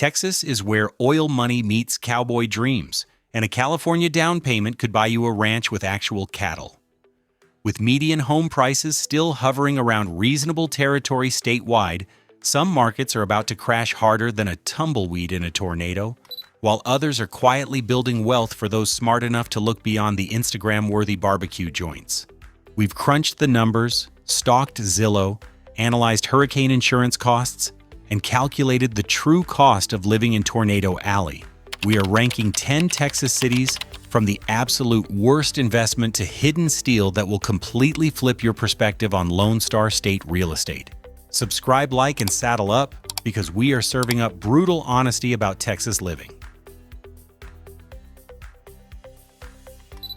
Texas is where oil money meets cowboy dreams, and a California down payment could buy you a ranch with actual cattle. With median home prices still hovering around reasonable territory statewide, some markets are about to crash harder than a tumbleweed in a tornado, while others are quietly building wealth for those smart enough to look beyond the Instagram-worthy barbecue joints. We've crunched the numbers, stalked Zillow, analyzed hurricane insurance costs, and calculated the true cost of living in Tornado Alley. We are ranking 10 Texas cities from the absolute worst investment to hidden steal that will completely flip your perspective on Lone Star State real estate. Subscribe, like, and saddle up, because we are serving up brutal honesty about Texas living.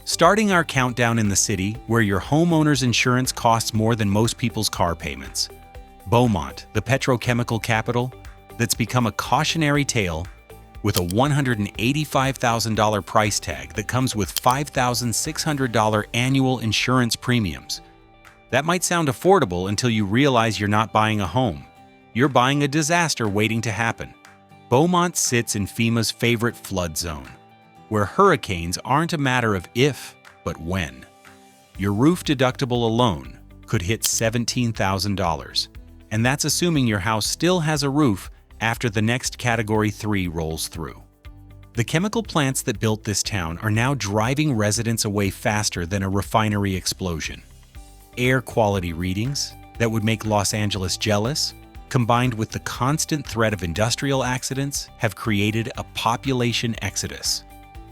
Starting our countdown in the city where your homeowner's insurance costs more than most people's car payments. Beaumont, the petrochemical capital, that's become a cautionary tale with a $185,000 price tag that comes with $5,600 annual insurance premiums. That might sound affordable until you realize you're not buying a home. You're buying a disaster waiting to happen. Beaumont sits in FEMA's favorite flood zone, where hurricanes aren't a matter of if, but when. Your roof deductible alone could hit $17,000, and that's assuming your house still has a roof after the next Category 3 rolls through. The chemical plants that built this town are now driving residents away faster than a refinery explosion. Air quality readings that would make Los Angeles jealous, combined with the constant threat of industrial accidents, have created a population exodus.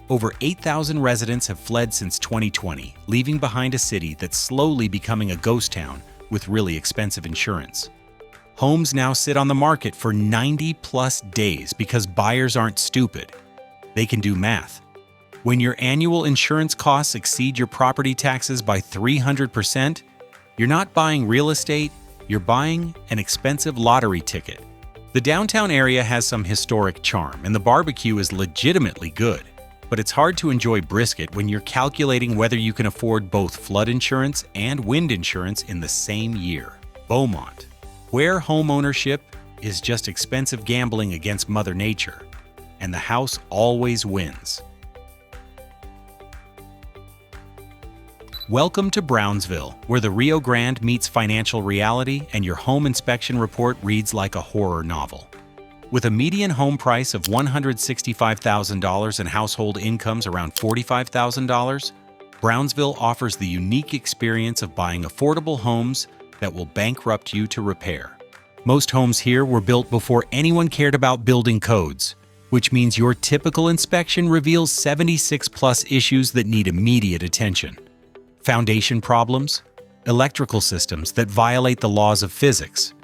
Over 8,000 residents have fled since 2020, leaving behind a city that's slowly becoming a ghost town with really expensive insurance. Homes now sit on the market for 90-plus days because buyers aren't stupid. They can do math. When your annual insurance costs exceed your property taxes by 300%, you're not buying real estate, you're buying an expensive lottery ticket. The downtown area has some historic charm, and the barbecue is legitimately good. But it's hard to enjoy brisket when you're calculating whether you can afford both flood insurance and wind insurance in the same year. Beaumont, where homeownership is just expensive gambling against Mother Nature, and the house always wins. Welcome to Brownsville, where the Rio Grande meets financial reality and your home inspection report reads like a horror novel. With a median home price of $165,000 and household incomes around $45,000, Brownsville offers the unique experience of buying affordable homes that will bankrupt you to repair. Most homes here were built before anyone cared about building codes, which means your typical inspection reveals 76-plus issues that need immediate attention. Foundation problems, electrical systems that violate the laws of physics,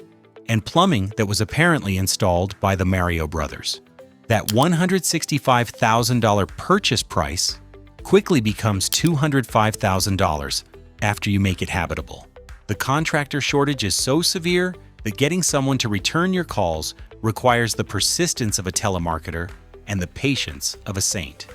and plumbing that was apparently installed by the Mario brothers. That $165,000 purchase price quickly becomes $205,000 after you make it habitable. The contractor shortage is so severe that getting someone to return your calls requires the persistence of a telemarketer and the patience of a saint.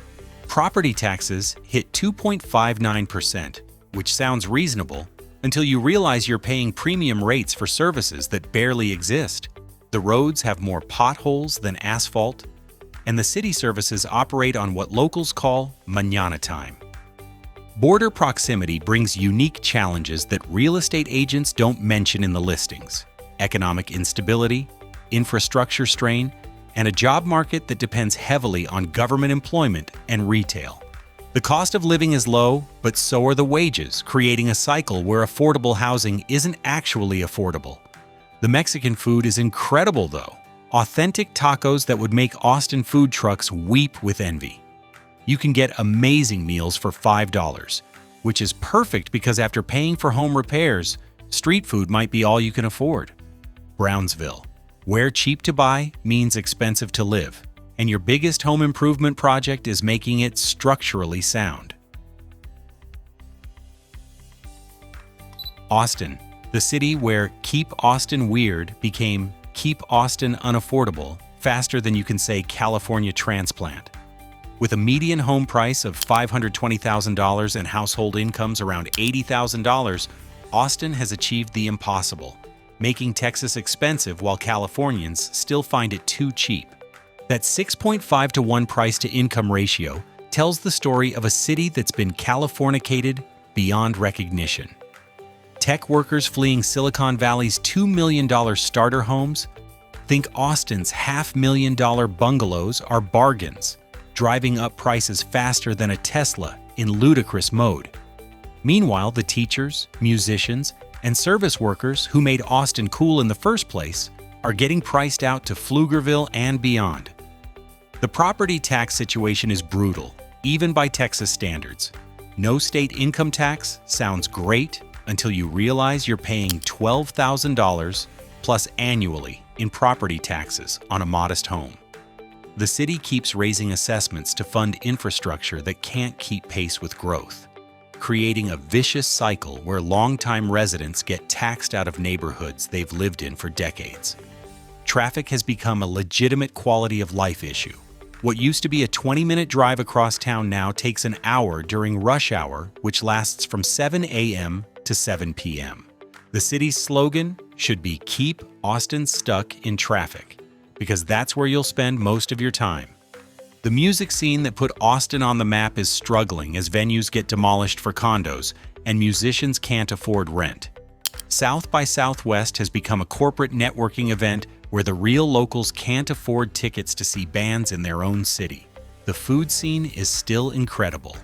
Property taxes hit 2.59%, which sounds reasonable until you realize you're paying premium rates for services that barely exist. The roads have more potholes than asphalt, and the city services operate on what locals call mañana time. Border proximity brings unique challenges that real estate agents don't mention in the listings: economic instability, infrastructure strain, and a job market that depends heavily on government employment and retail. The cost of living is low, but so are the wages, creating a cycle where affordable housing isn't actually affordable. The Mexican food is incredible, though. Authentic tacos that would make Austin food trucks weep with envy. You can get amazing meals for $5, which is perfect because after paying for home repairs, street food might be all you can afford. Brownsville, where cheap to buy means expensive to live, and your biggest home improvement project is making it structurally sound. Austin, the city where Keep Austin Weird became Keep Austin Unaffordable faster than you can say California transplant. With a median home price of $520,000 and household incomes around $80,000, Austin has achieved the impossible, making Texas expensive while Californians still find it too cheap. That 6.5 to 1 price-to-income ratio tells the story of a city that's been Californicated beyond recognition. Tech workers fleeing Silicon Valley's $2 million starter homes? Think Austin's $500,000 bungalows are bargains, driving up prices faster than a Tesla in ludicrous mode. Meanwhile, the teachers, musicians, and service workers who made Austin cool in the first place are getting priced out to Pflugerville and beyond. The property tax situation is brutal, even by Texas standards. No state income tax sounds great until you realize you're paying $12,000 plus annually in property taxes on a modest home. The city keeps raising assessments to fund infrastructure that can't keep pace with growth, creating a vicious cycle where longtime residents get taxed out of neighborhoods they've lived in for decades. Traffic has become a legitimate quality of life issue. What used to be a 20-minute drive across town now takes an hour during rush hour, which lasts from 7 a.m. to 7 p.m. The city's slogan should be "Keep Austin Stuck in Traffic," because that's where you'll spend most of your time. The music scene that put Austin on the map is struggling as venues get demolished for condos and musicians can't afford rent. South by Southwest has become a corporate networking event where the real locals can't afford tickets to see bands in their own city. The food scene is still incredible.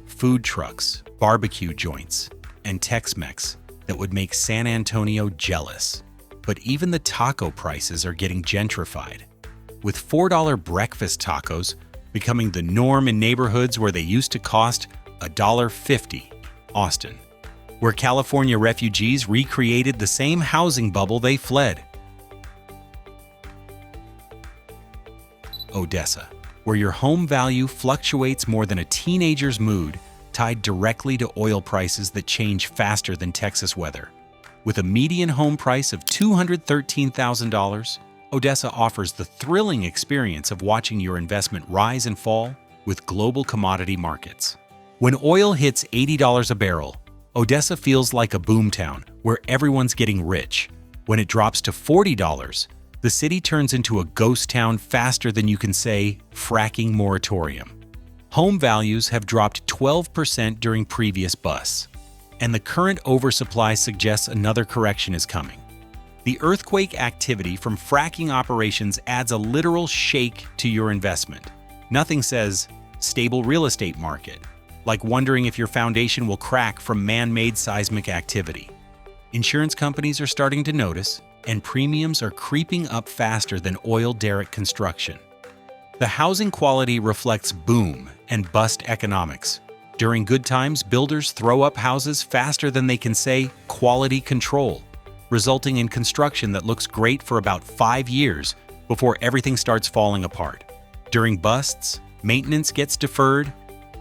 Food trucks, barbecue joints, and Tex-Mex that would make San Antonio jealous. But even the taco prices are getting gentrified, with $4 breakfast tacos becoming the norm in neighborhoods where they used to cost $1.50. Austin, where California refugees recreated the same housing bubble they fled. Odessa, where your home value fluctuates more than a teenager's mood, tied directly to oil prices that change faster than Texas weather. With a median home price of $213,000, Odessa offers the thrilling experience of watching your investment rise and fall with global commodity markets. When oil hits $80 a barrel, Odessa feels like a boomtown where everyone's getting rich. When it drops to $40, the city turns into a ghost town faster than you can say fracking moratorium. Home values have dropped 12% during previous busts, and the current oversupply suggests another correction is coming. The earthquake activity from fracking operations adds a literal shake to your investment. Nothing says stable real estate market, like wondering if your foundation will crack from man-made seismic activity. Insurance companies are starting to notice, and premiums are creeping up faster than oil derrick construction. The housing quality reflects boom and bust economics. During good times, builders throw up houses faster than they can say quality control, resulting in construction that looks great for about 5 years before everything starts falling apart. During busts, maintenance gets deferred,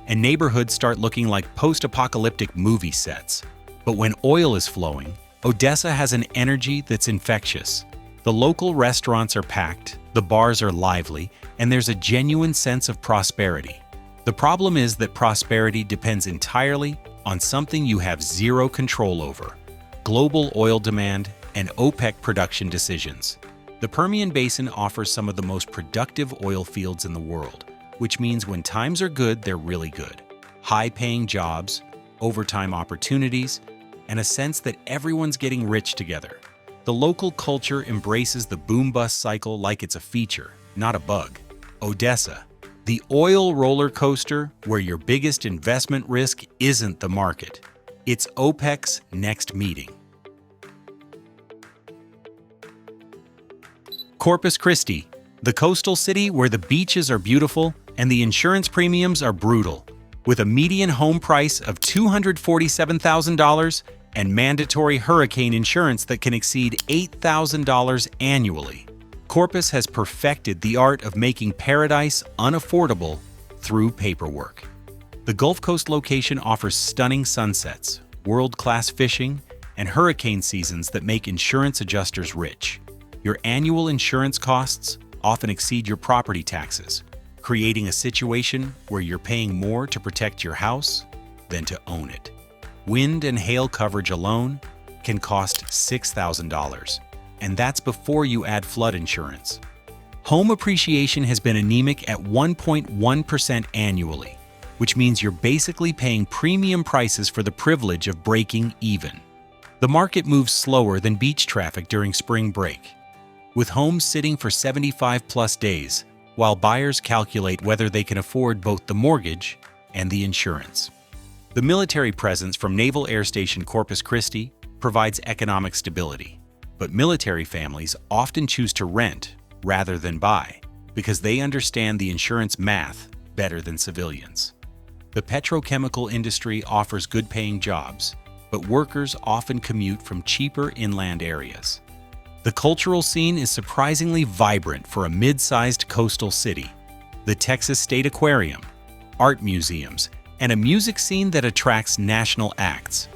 and neighborhoods start looking like post-apocalyptic movie sets. But when oil is flowing, Odessa has an energy that's infectious. The local restaurants are packed, the bars are lively, and there's a genuine sense of prosperity. The problem is that prosperity depends entirely on something you have zero control over: global oil demand and OPEC production decisions. The Permian Basin offers some of the most productive oil fields in the world, which means when times are good, they're really good. High-paying jobs, overtime opportunities, and a sense that everyone's getting rich together. The local culture embraces the boom-bust cycle like it's a feature, not a bug. Odessa, the oil roller coaster where your biggest investment risk isn't the market. It's OPEC's next meeting. Corpus Christi, the coastal city where the beaches are beautiful and the insurance premiums are brutal. With a median home price of $247,000 and mandatory hurricane insurance that can exceed $8,000 annually, Corpus has perfected the art of making paradise unaffordable through paperwork. The Gulf Coast location offers stunning sunsets, world-class fishing, and hurricane seasons that make insurance adjusters rich. Your annual insurance costs often exceed your property taxes, creating a situation where you're paying more to protect your house than to own it. Wind and hail coverage alone can cost $6,000, and that's before you add flood insurance. Home appreciation has been anemic at 1.1% annually, which means you're basically paying premium prices for the privilege of breaking even. The market moves slower than beach traffic during spring break, with homes sitting for 75-plus days, while buyers calculate whether they can afford both the mortgage and the insurance. The military presence from Naval Air Station Corpus Christi provides economic stability, but military families often choose to rent rather than buy because they understand the insurance math better than civilians. The petrochemical industry offers good-paying jobs, but workers often commute from cheaper inland areas. The cultural scene is surprisingly vibrant for a mid-sized coastal city. The Texas State Aquarium, art museums, and a music scene that attracts national acts.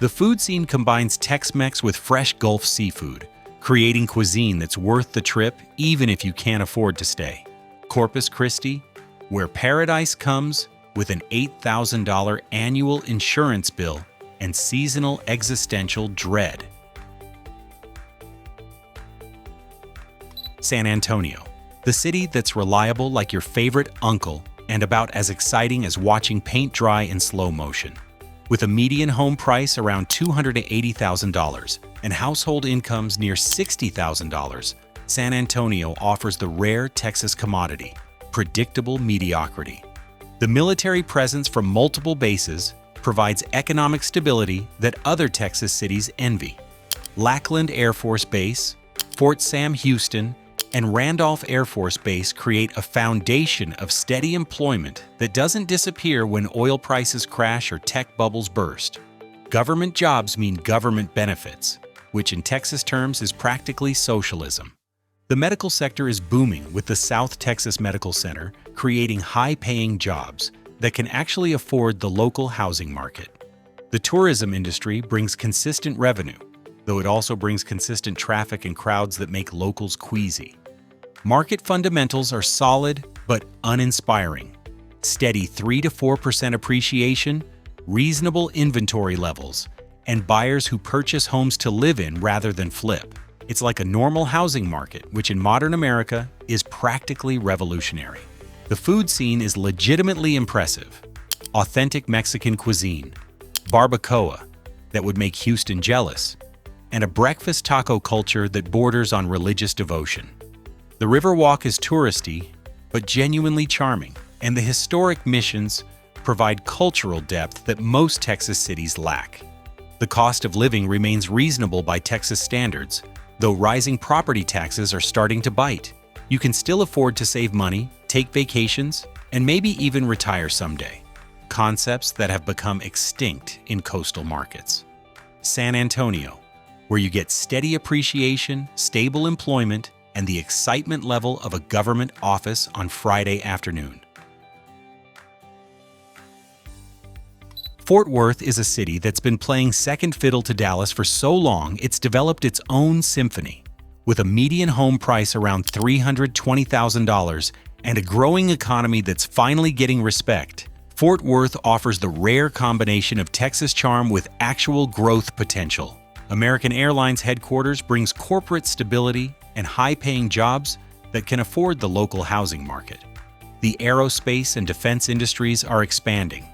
The food scene combines Tex-Mex with fresh Gulf seafood, creating cuisine that's worth the trip even if you can't afford to stay. Corpus Christi, where paradise comes with an $8,000 annual insurance bill and seasonal existential dread. San Antonio, the city that's reliable like your favorite uncle and about as exciting as watching paint dry in slow motion. With a median home price around $280,000 and household incomes near $60,000, San Antonio offers the rare Texas commodity, predictable mediocrity. The military presence from multiple bases provides economic stability that other Texas cities envy. Lackland Air Force Base, Fort Sam Houston, and Randolph Air Force Base create a foundation of steady employment that doesn't disappear when oil prices crash or tech bubbles burst. Government jobs mean government benefits, which in Texas terms is practically socialism. The medical sector is booming with the South Texas Medical Center creating high-paying jobs that can actually afford the local housing market. The tourism industry brings consistent revenue, though it also brings consistent traffic and crowds that make locals queasy. Market fundamentals are solid but uninspiring. Steady 3 to 4% appreciation, reasonable inventory levels, and buyers who purchase homes to live in rather than flip. It's like a normal housing market, which in modern America is practically revolutionary. The food scene is legitimately impressive. Authentic Mexican cuisine, barbacoa that would make Houston jealous, and a breakfast taco culture that borders on religious devotion. The Riverwalk is touristy, but genuinely charming, and the historic missions provide cultural depth that most Texas cities lack. The cost of living remains reasonable by Texas standards, though rising property taxes are starting to bite. You can still afford to save money, take vacations, and maybe even retire someday. Concepts that have become extinct in coastal markets. San Antonio, where you get steady appreciation, stable employment, and the excitement level of a government office on Friday afternoon. Fort Worth is a city that's been playing second fiddle to Dallas for so long it's developed its own symphony. With a median home price around $320,000 and a growing economy that's finally getting respect, Fort Worth offers the rare combination of Texas charm with actual growth potential. American Airlines headquarters brings corporate stability and high-paying jobs that can afford the local housing market. The aerospace and defense industries are expanding,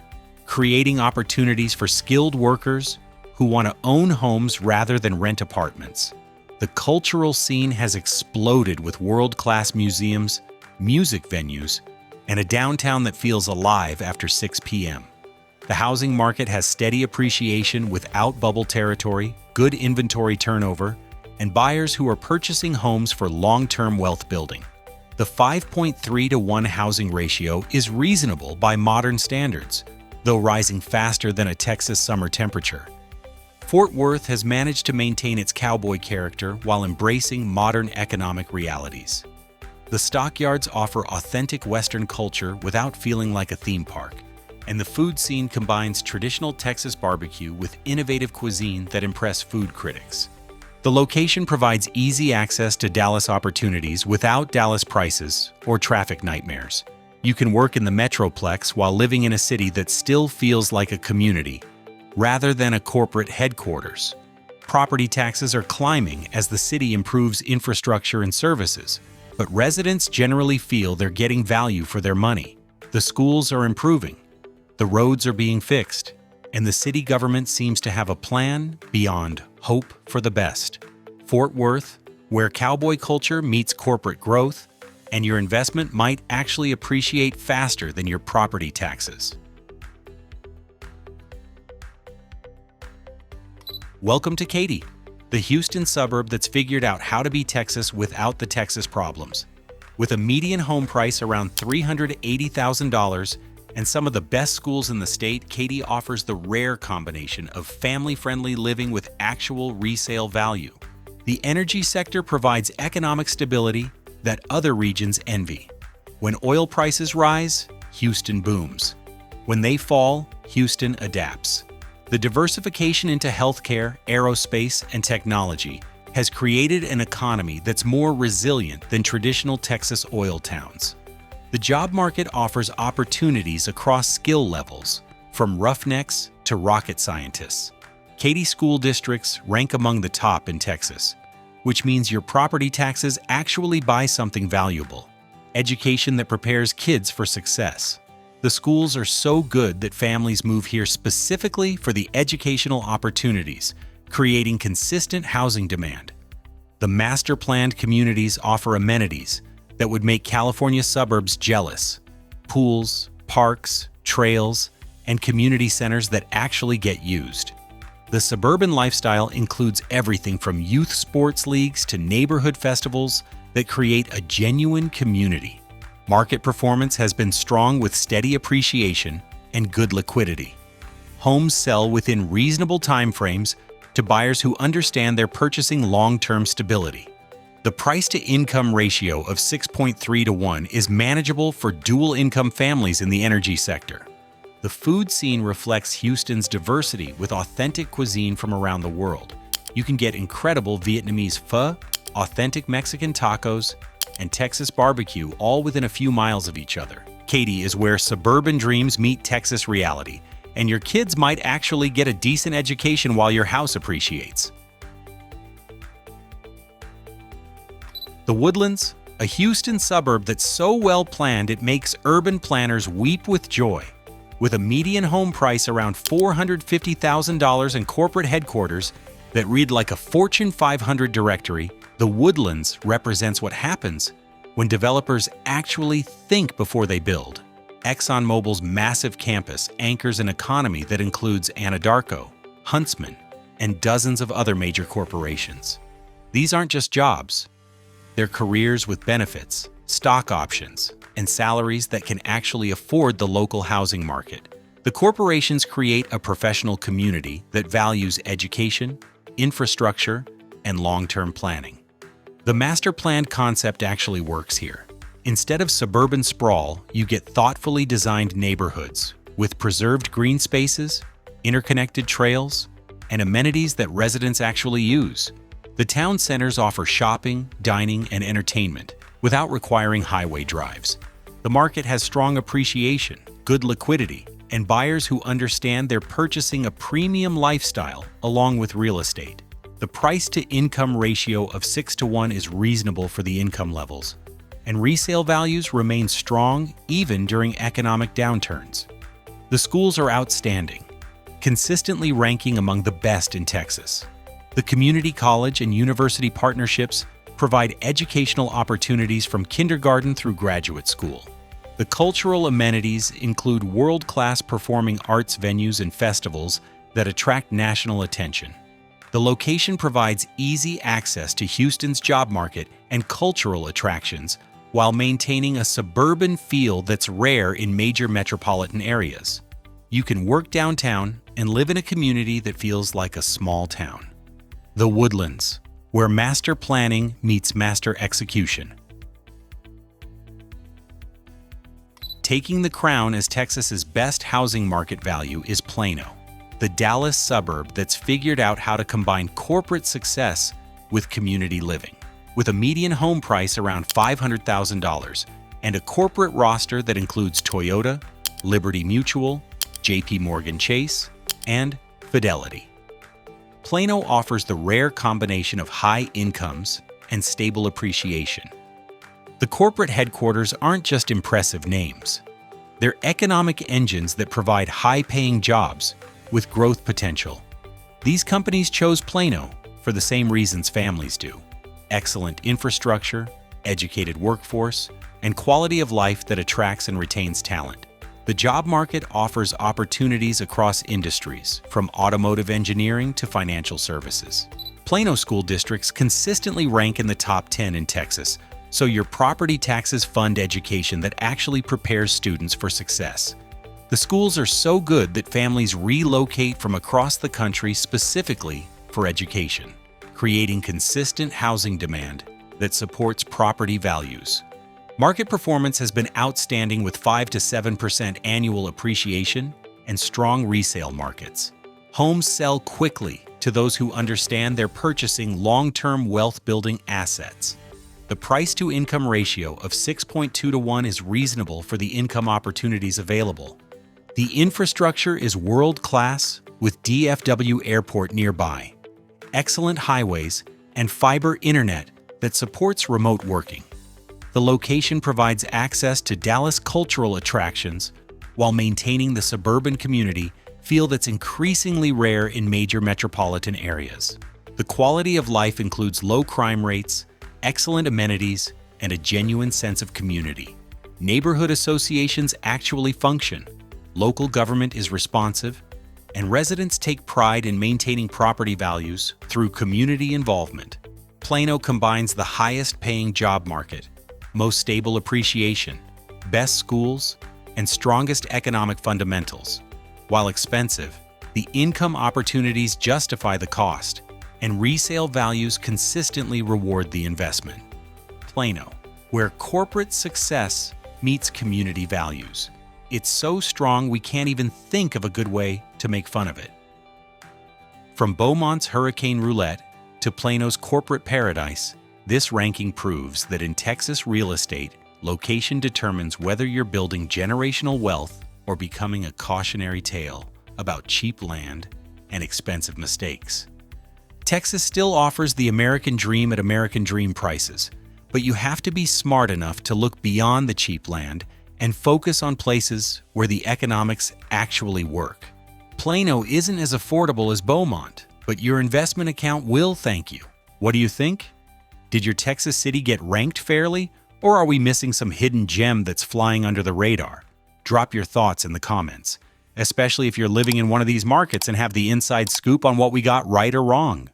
creating opportunities for skilled workers who want to own homes rather than rent apartments. The cultural scene has exploded with world-class museums, music venues, and a downtown that feels alive after 6 p.m. The housing market has steady appreciation without bubble territory, good inventory turnover, and buyers who are purchasing homes for long-term wealth building. The 5.3 to 1 housing ratio is reasonable by modern standards, though rising faster than a Texas summer temperature. Fort Worth has managed to maintain its cowboy character while embracing modern economic realities. The stockyards offer authentic Western culture without feeling like a theme park, and the food scene combines traditional Texas barbecue with innovative cuisine that impress food critics. The location provides easy access to Dallas opportunities without Dallas prices or traffic nightmares. You can work in the Metroplex while living in a city that still feels like a community, rather than a corporate headquarters. Property taxes are climbing as the city improves infrastructure and services, But residents generally feel they're getting value for their money. The schools are improving, the roads are being fixed, and the city government seems to have a plan beyond hope for the best. Fort Worth, where cowboy culture meets corporate growth, and your investment might actually appreciate faster than your property taxes. Welcome to Katy, the Houston suburb that's figured out how to be Texas without the Texas problems. With a median home price around $380,000 and some of the best schools in the state, Katy offers the rare combination of family-friendly living with actual resale value. The energy sector provides economic stability that other regions envy. When oil prices rise, Houston booms. When they fall, Houston adapts. The diversification into healthcare, aerospace, and technology has created an economy that's more resilient than traditional Texas oil towns. The job market offers opportunities across skill levels, from roughnecks to rocket scientists. Katy school districts rank among the top in Texas, which means your property taxes actually buy something valuable: education that prepares kids for success. The schools are so good that families move here specifically for the educational opportunities, creating consistent housing demand. The master-planned communities offer amenities that would make California suburbs jealous: pools, parks, trails, and community centers that actually get used. The suburban lifestyle includes everything from youth sports leagues to neighborhood festivals that create a genuine community. Market performance has been strong with steady appreciation and good liquidity. Homes sell within reasonable timeframes to buyers who understand they're purchasing long-term stability. The price-to-income ratio of 6.3 to 1 is manageable for dual-income families in the energy sector. The food scene reflects Houston's diversity with authentic cuisine from around the world. You can get incredible Vietnamese pho, authentic Mexican tacos, and Texas barbecue all within a few miles of each other. Katy is where suburban dreams meet Texas reality, and your kids might actually get a decent education while your house appreciates. The Woodlands, a Houston suburb that's so well planned it makes urban planners weep with joy. With a median home price around $450,000 and corporate headquarters that read like a Fortune 500 directory, the Woodlands represents what happens when developers actually think before they build. ExxonMobil's massive campus anchors an economy that includes Anadarko, Huntsman, and dozens of other major corporations. These aren't just jobs. They're careers with benefits, stock options, and salaries that can actually afford the local housing market. The corporations create a professional community that values education, infrastructure, and long-term planning. The master-planned concept actually works here. Instead of suburban sprawl, you get thoughtfully designed neighborhoods with preserved green spaces, interconnected trails, and amenities that residents actually use. The town centers offer shopping, dining, and entertainment without requiring highway drives. The market has strong appreciation, good liquidity, and buyers who understand they're purchasing a premium lifestyle along with real estate. The price-to-income ratio of 6 to 1 is reasonable for the income levels, and resale values remain strong even during economic downturns. The schools are outstanding, consistently ranking among the best in Texas. The community college and university partnerships provide educational opportunities from kindergarten through graduate school. The cultural amenities include world-class performing arts venues and festivals that attract national attention. The location provides easy access to Houston's job market and cultural attractions while maintaining a suburban feel that's rare in major metropolitan areas. You can work downtown and live in a community that feels like a small town. The Woodlands, where master planning meets master execution. Taking the crown as Texas's best housing market value is Plano, the Dallas suburb that's figured out how to combine corporate success with community living. With a median home price around $500,000 and a corporate roster that includes Toyota, Liberty Mutual, JP Morgan Chase, and Fidelity. Plano offers the rare combination of high incomes and stable appreciation. The corporate headquarters aren't just impressive names. They're economic engines that provide high-paying jobs with growth potential. These companies chose Plano for the same reasons families do: excellent infrastructure, educated workforce, and quality of life that attracts and retains talent. The job market offers opportunities across industries, from automotive engineering to financial services. Plano school districts consistently rank in the top 10 in Texas, so your property taxes fund education that actually prepares students for success. The schools are so good that families relocate from across the country specifically for education, creating consistent housing demand that supports property values. Market performance has been outstanding with 5 to 7% annual appreciation and strong resale markets. Homes sell quickly to those who understand they're purchasing long-term wealth-building assets. The price-to-income ratio of 6.2 to 1 is reasonable for the income opportunities available. The infrastructure is world-class with DFW Airport nearby, excellent highways, and fiber internet that supports remote working. The location provides access to Dallas cultural attractions while maintaining the suburban community feel that's increasingly rare in major metropolitan areas. The quality of life includes low crime rates, excellent amenities, and a genuine sense of community. Neighborhood associations actually function, local government is responsive, and residents take pride in maintaining property values through community involvement. Plano combines the highest-paying job market, most stable appreciation, best schools, and strongest economic fundamentals. While expensive, the income opportunities justify the cost, and resale values consistently reward the investment. Plano, where corporate success meets community values. It's so strong we can't even think of a good way to make fun of it. From Beaumont's Hurricane Roulette to Plano's corporate paradise, this ranking proves that in Texas real estate, location determines whether you're building generational wealth or becoming a cautionary tale about cheap land and expensive mistakes. Texas still offers the American dream at American dream prices, but you have to be smart enough to look beyond the cheap land and focus on places where the economics actually work. Plano isn't as affordable as Beaumont, but your investment account will thank you. What do you think? Did your Texas city get ranked fairly, or are we missing some hidden gem that's flying under the radar? Drop your thoughts in the comments, especially if you're living in one of these markets and have the inside scoop on what we got right or wrong.